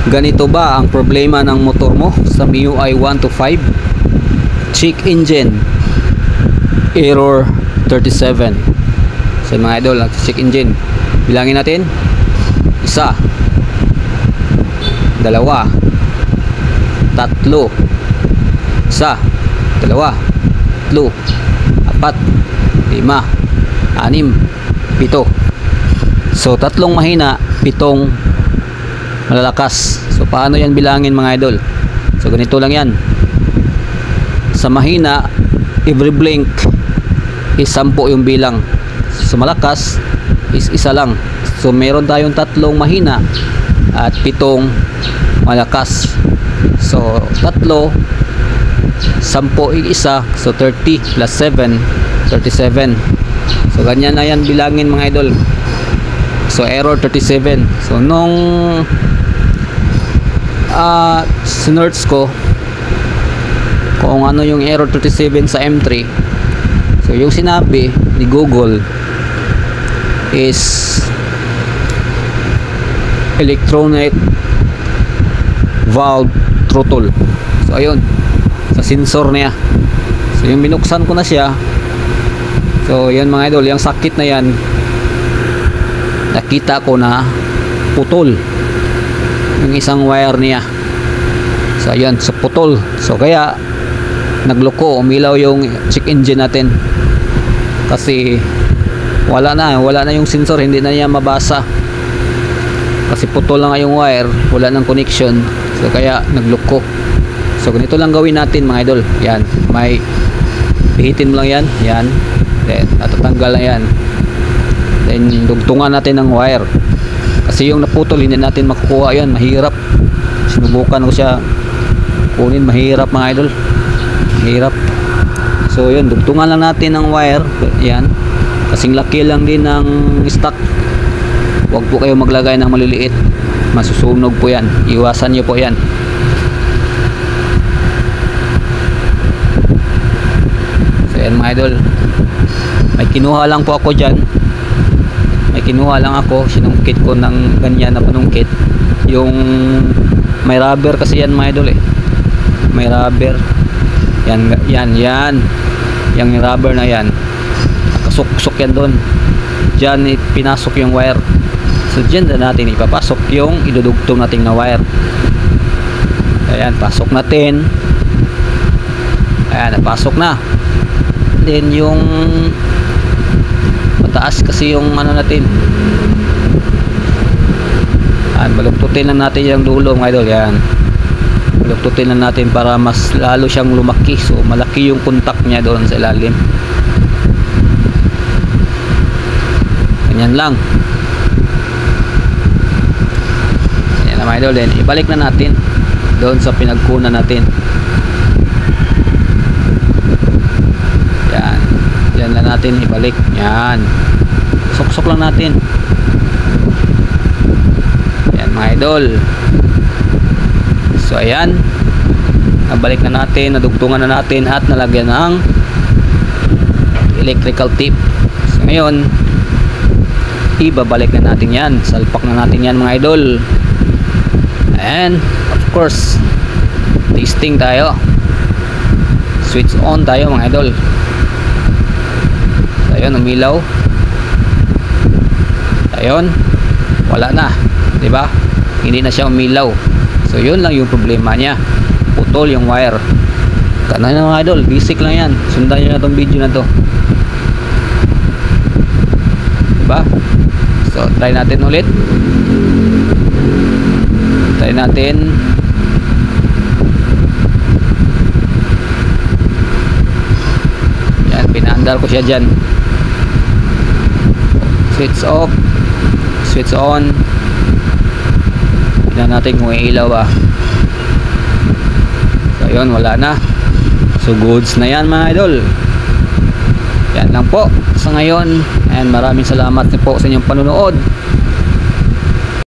Ganito ba ang problema ng motor mo sa MIUI 1 to 5? Check engine error 37. So mga idol, check engine, bilangin natin: 1, 2, 3, 4, 5, 6, 7, 7. So tatlong mahina, 7 malalakas. So paano yan bilangin mga idol? So ganito lang yan. Sa mahina, every blink is 10 yung bilang. Sa malakas is 1 lang. So meron tayong tatlong mahina at 7 malakas. So 3, 10 yung isa, so 30 plus 7, 37. So ganyan na yan bilangin mga idol. So error 37. So nung sinerch ko kung ano yung error 37 sa M3, so yung sinabi ni Google is electronic valve throttle. So ayun, sa sensor niya. So yung binuksan ko na siya, so yan mga idol, yung sakit na yan, nakita ko na putol yung isang wire niya. So ayan, so putol. So kaya nagloko, umilaw yung check engine natin kasi wala na yung sensor, hindi na niya mabasa kasi putol lang yung wire, wala nang connection. So kaya nagloko. So ganito lang gawin natin mga idol. Yan, may pihitin mo lang yan, yan, then natatanggal lang yan, then dugtungan natin ng wire kasi yung naputol hindi natin makukuha yan, mahirap. Sinubukan ko siya kunin, mahirap mga idol, mahirap. So yun, dugtungan lang natin ng wire yan, kasing laki lang din ng stock. Huwag po kayo maglagay ng maliliit, masusunog po yan, iwasan nyo po yan. So yan mga idol, may kinuha lang po ako dyan, sinungkit ko ng ganyan na panungkit. Yung may rubber kasi yan mga idol may rubber yan yung rubber na yan, nakasuksok yan doon, dyan pinasok yung wire. So dyan na natin ipapasok yung idudugtong natin na wire. Ayan, pasok natin, ayan, napasok na. Then yung mataas kasi yung ano natin, baluktutin lang natin yung dulo mga idol. Yan, baluktutin lang natin para mas lalo siyang lumaki. So malaki yung contact niya doon sa ilalim. Ganyan lang. Yan na mga idol. Then ibalik na natin doon sa pinagkunan natin. Yan, yan lang natin ibalik. Yan, sok-sok lang natin. Mga idol. So ayan, nabalik na natin, nadugtungan na natin at nalagyan ng electrical tape. So ngayon, ibabalik na natin yan, salpak na natin yan mga idol. And of course, testing tayo, switch on tayo mga idol. So ayun, umilaw. Ayun, wala na, diba? Hindi na siya umilaw. So yun lang yung problema niya, putol yung wire. Kanan mga idol, basic lang yan. Sundan nyo na tong video na to, diba? So try natin ulit, try natin. Yan, pinaandar ko siya dyan. Switch off, switch on. Tignan natin kung ilaw ba. So yun, wala na. So goods na yan mga idol. Yan lang po sa ngayon, and maraming salamat po sa inyong panonood.